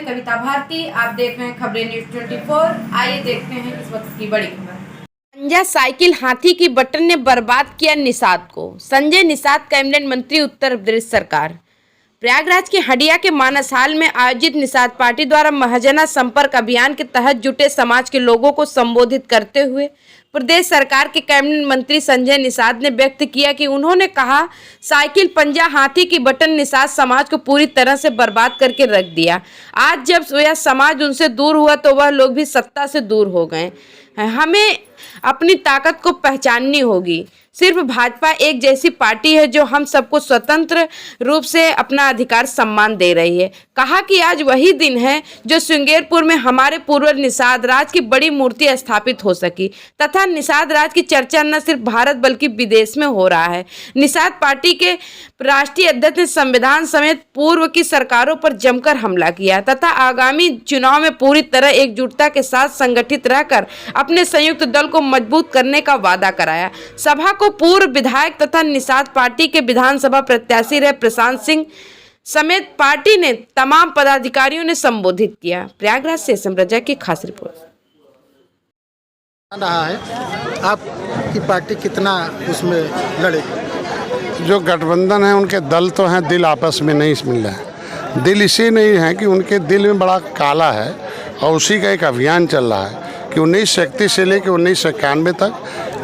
कविता भारती, आप देख रहे हैं खबरें न्यूज़ 24। आइए देखते हैं इस वक्त की बड़ी खबर। पंजा साइकिल हाथी की बटन ने बर्बाद किया निषाद को। संजय निषाद कैबिनेट मंत्री उत्तर प्रदेश सरकार। प्रयागराज के हंडिया के मानस हाल में आयोजित निषाद पार्टी द्वारा महाजना संपर्क अभियान के तहत जुटे समाज के लोगों को संबोधित करते हुए प्रदेश सरकार के कैबिनेट मंत्री संजय निषाद ने व्यक्त किया कि उन्होंने कहा, साइकिल पंजा हाथी की बटन निषाद समाज को पूरी तरह से बर्बाद करके रख दिया। आज जब यह समाज उनसे दूर हुआ तो वह लोग भी सत्ता से दूर हो गए। हमें अपनी ताकत को पहचाननी होगी। सिर्फ भाजपा एक जैसी पार्टी है जो हम सबको स्वतंत्र रूप से अपना अधिकार सम्मान दे रही है। कहा कि आज वही दिन है जो श्रृंगेरपुर में हमारे पूर्वज निषाद राज की बड़ी मूर्ति स्थापित हो सकी तथा निषाद राज की चर्चा न सिर्फ भारत बल्कि विदेश में हो रहा है। निषाद पार्टी के राष्ट्रीय अध्यक्ष ने संविधान समेत पूर्व की सरकारों पर जमकर हमला किया तथा आगामी चुनाव में पूरी तरह एकजुटता के साथ संगठित रहकर अपने संयुक्त दल को मजबूत करने का वादा कराया। सभा को पूर्व विधायक तथा निषाद पार्टी के विधानसभा प्रत्याशी रहे प्रशांत सिंह समेत पार्टी ने तमाम पदाधिकारियों ने संबोधित किया। प्रयागराज से समरजा की खास रिपोर्ट। रहा है आपकी पार्टी कितना उसमें लड़ेगी? जो गठबंधन है उनके दल तो हैं, दिल आपस में नहीं मिल रहे हैं। दिल इसी नहीं है कि उनके दिल में बड़ा काला है और उसी का एक अभियान चल रहा है कि 1931 से लेकर 1991 तक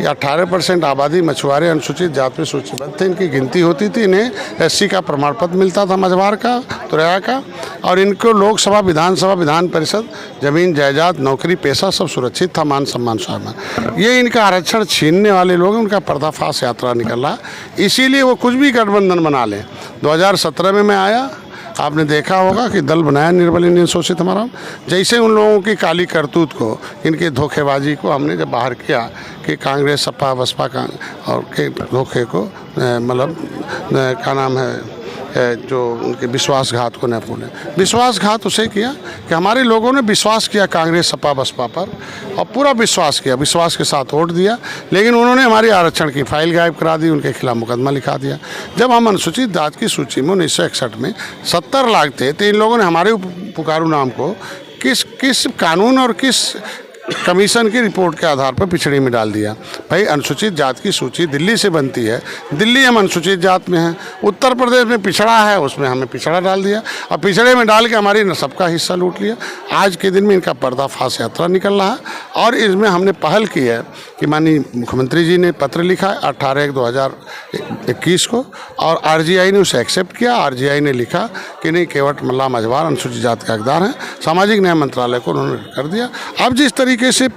18% आबादी मछुआरे अनुसूचित जाति में सूचीबद्ध थे। इनकी गिनती होती थी, इन्हें एससी का प्रमाण पत्र मिलता था मझवार का, तुरैया का, और इनको लोकसभा, विधानसभा, विधान परिषद, जमीन जायदाद, नौकरी पेशा सब सुरक्षित था, मान सम्मान स्वाभिमान। ये इनका आरक्षण छीनने वाले लोग, उनका पर्दाफाश यात्रा निकल रहा है। इसीलिए वो कुछ भी गठबंधन बना लें। 2017 में मैं आया, आपने देखा होगा कि दल बनाया निर्बल इंडियन शोषित हमारा। जैसे उन लोगों की काली करतूत को, इनके धोखेबाजी को हमने जब बाहर किया कि कांग्रेस, सपा, बसपा का और के धोखे को मतलब क्या नाम है, जो उनके विश्वासघात को न भूलें। विश्वासघात उसे किया कि हमारे लोगों ने विश्वास किया कांग्रेस, सपा, बसपा पर और पूरा विश्वास किया, विश्वास के साथ वोट दिया, लेकिन उन्होंने हमारी आरक्षण की फाइल गायब करा दी, उनके खिलाफ मुकदमा लिखा दिया। जब हम अनुसूचित जाति की सूची में 1961 में 70 लाख थे तो इन लोगों ने हमारे पुकारू नाम को किस कानून और किस कमीशन की रिपोर्ट के आधार पर पिछड़ी में डाल दिया। भाई, अनुसूचित जाति की सूची दिल्ली से बनती है, दिल्ली हम अनुसूचित जाति में हैं, उत्तर प्रदेश में पिछड़ा है, उसमें हमें पिछड़ा डाल दिया और पिछड़े में डाल के हमारी नसब का हिस्सा लूट लिया। आज के दिन में इनका पर्दाफाश यात्रा निकल रहा है और इसमें हमने पहल की है कि माननीय मुख्यमंत्री जी ने पत्र लिखा है 18/1/2021 को और RGI ने उसे एक्सेप्ट किया। RGI ने लिखा कि नहीं, केवट मल्ला मझवार अनुसूचित जाति का हकदार हैं। सामाजिक न्याय मंत्रालय को उन्होंने कर दिया। अब जिस तरीके से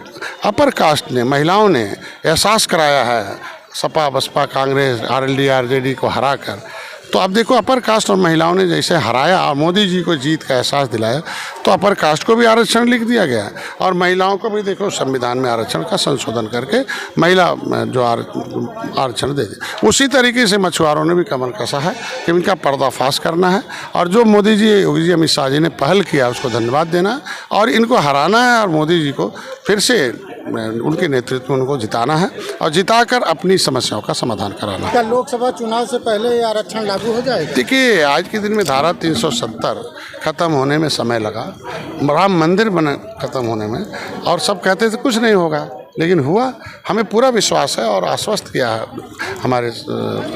अपर कास्ट ने, महिलाओं ने एहसास कराया है सपा, बसपा, कांग्रेस, RLD, RJD को हराकर, तो अब देखो अपर कास्ट और महिलाओं ने जैसे हराया और मोदी जी को जीत का एहसास दिलाया, तो अपर कास्ट को भी आरक्षण लिख दिया गया और महिलाओं को भी देखो संविधान में आरक्षण का संशोधन करके महिला जो आरक्षण दे दी। उसी तरीके से मछुआरों ने भी कमर कसा है कि इनका पर्दाफाश करना है और जो मोदी जी, योगी जी, अमित शाह जी ने पहल किया उसको धन्यवाद देना है और इनको हराना है और मोदी जी को फिर से उनके नेतृत्व में उनको जिताना है और जिताकर अपनी समस्याओं का समाधान कराना है। क्या लोकसभा चुनाव से पहले ये आरक्षण लागू हो जाएगा? देखिए, आज के दिन में धारा 370 खत्म होने में समय लगा, राम मंदिर बने खत्म होने में, और सब कहते थे कुछ नहीं होगा, लेकिन हुआ। हमें पूरा विश्वास है और आश्वस्त किया है हमारे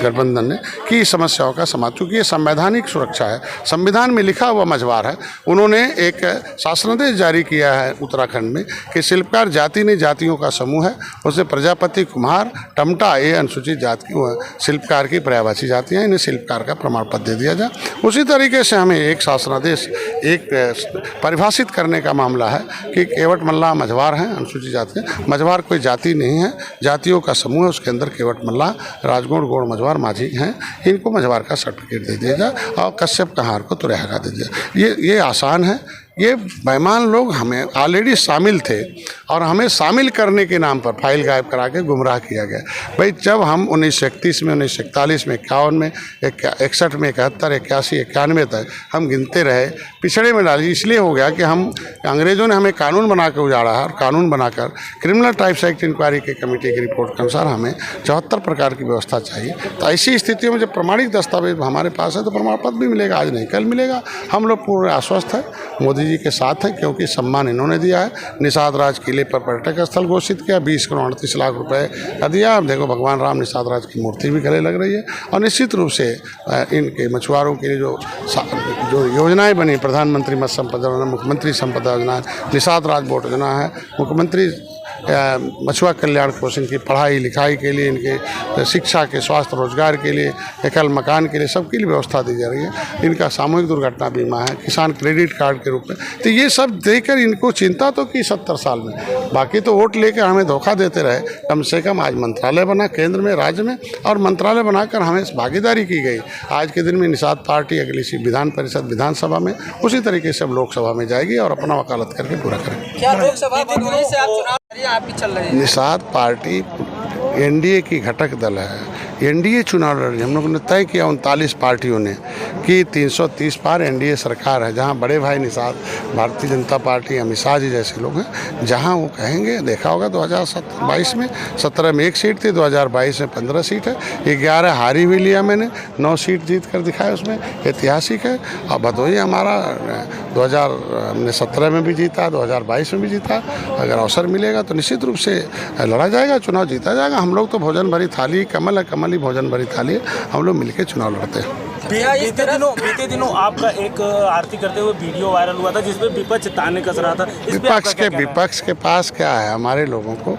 गठबंधन ने कि समस्याओं का समाधान, क्योंकि ये संवैधानिक सुरक्षा है, संविधान में लिखा हुआ मझवार है। उन्होंने एक शासनादेश जारी किया है उत्तराखंड में कि शिल्पकार जाति नहीं, जातियों का समूह है। उससे प्रजापति, कुम्हार, टमटा, ये अनुसूचित जाति की शिल्पकार की पर्यायवाची जातियाँ, इन्हें शिल्पकार का प्रमाण पत्र दे दिया जाए। उसी तरीके से हमें एक शासनादेश एक परिभाषित करने का मामला है कि केवट मल्ला मझवार हैं, अनुसूचित जाति। मझवार कोई जाति नहीं है, जातियों का समूह है, उसके अंदर केवट मल्ला, राजगौड़, गौड़, मझवार, माझी हैं। इनको मझवार का सर्टिफिकेट दे दिया जाए और कश्यप कहार को तुरैया का दे दिया। ये आसान है। ये बेईमान लोग हमें ऑलरेडी शामिल थे और हमें शामिल करने के नाम पर फाइल गायब करा के गुमराह किया गया। भाई, जब हम 1931 में, 1941 में, 51 में, 61 में, 71, 81, 91 तक हम गिनते रहे, पिछड़े में डाली। इसलिए हो गया कि हम अंग्रेज़ों ने हमें कानून बना के उजाड़ा है और कानून बनाकर क्रिमिनल ट्राइब्स एक्ट इंक्वायरी की कमेटी की रिपोर्ट के अनुसार हमें 74 प्रकार की व्यवस्था चाहिए। तो ऐसी स्थितियों में जब प्रमाणिक दस्तावेज हमारे पास है तो प्रमाण पत्र भी मिलेगा, आज नहीं कल मिलेगा। हम लोग पूरे आश्वस्त है। मोदी मोदी जी के साथ हैं, क्योंकि सम्मान इन्होंने दिया है। निषाद राज किले पर पर्यटक स्थल घोषित किया, 20 करोड़ 38 लाख रुपए का दिया। अब देखो भगवान राम निषाद राज की मूर्ति भी गले लग रही है। और निश्चित रूप से इनके मछुआरों के लिए जो योजनाएं बनी, प्रधानमंत्री मत्स्य संपदा योजना, मुख्यमंत्री संपदा योजना, निषाद राज बोट योजना है, मुख्यमंत्री मछुआ कल्याण कोष इनकी पढ़ाई लिखाई के लिए, इनके शिक्षा के, स्वास्थ्य रोजगार के लिए, एकल मकान के लिए, सबके लिए व्यवस्था दी जा रही है। इनका सामूहिक दुर्घटना बीमा है, किसान क्रेडिट कार्ड के रूप में। तो ये सब देकर इनको चिंता तो की 70 साल में, बाकी तो वोट लेकर हमें धोखा देते रहे। कम से कम आज मंत्रालय बना केंद्र में, राज्य में, और मंत्रालय बनाकर हमें भागीदारी की गई। आज के दिन में निषाद पार्टी अगली सी विधान परिषद विधानसभा में उसी तरीके से अब लोकसभा में जाएगी और अपना वकालत करके पूरा करेंगे। क्या लोकसभा बनने से आप चुनाव आपकी चल रही है? निषाद पार्टी एनडीए की घटक दल है। एनडीए चुनाव लड़ रही है। हम लोगों ने तय किया 39 पार्टियों ने कि 330 पार एनडीए सरकार है, जहां बड़े भाई निषाद, भारतीय जनता पार्टी, अमित शाह जी जैसे लोग हैं, जहां वो कहेंगे। देखा होगा 2022 में 17 में 1 सीट थी, 2022 में 15 सीट है, 11 हारी हुई लिया मैंने, 9 सीट जीत कर दिखाया, उसमें ऐतिहासिक है। और भदोही हमारा 2017 में भी जीता, 2022 में भी जीता। अगर अवसर मिलेगा तो निश्चित रूप से लड़ा जाएगा, चुनाव जीता जाएगा। हम लोग तो भोजन भरी थाली, कमल है, कमल ही भोजन भरी थाली है, हम लोग मिलकर चुनाव लड़ते हैं। बीते दिनों आपका एक आरती करते हुए वीडियो वायरल हुआ था, जिसमें विपक्ष ताने कस रहा था। विपक्ष के पास क्या है? हमारे लोगों को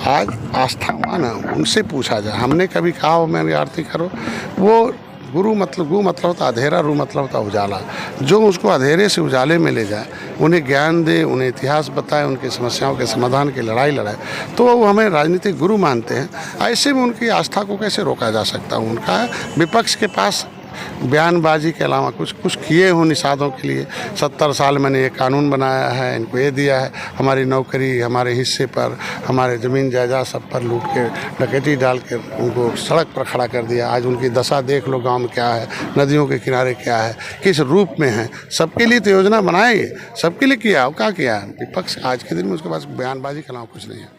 आज आस्थावान है, उनसे पूछा जाए। हमने कभी कहा हो मेरी आरती करो? वो गु मतलब होता अंधेरा, रू मतलब होता उजाला। जो उसको अंधेरे से उजाले में ले जाए, उन्हें ज्ञान दे, उन्हें इतिहास बताए, उनकी समस्याओं के समाधान की लड़ाई लड़ाए, तो वो हमें राजनीतिक गुरु मानते हैं। ऐसे में उनकी आस्था को कैसे रोका जा सकता है? उनका विपक्ष के पास बयानबाजी के अलावा कुछ किए हो निषादों के लिए। 70 साल मैंने ये कानून बनाया है, इनको ये दिया है, हमारी नौकरी, हमारे हिस्से पर, हमारे ज़मीन जायदाद सब पर लूट के डकैती डाल के उनको सड़क पर खड़ा कर दिया। आज उनकी दशा देख लो, गांव में क्या है, नदियों के किनारे क्या है, किस रूप में है। सबके लिए तो योजना बनाएंगे, सबके लिए किया, क्या किया है विपक्ष? आज के दिन में उसके पास बयानबाजी के अलावा कुछ नहीं है।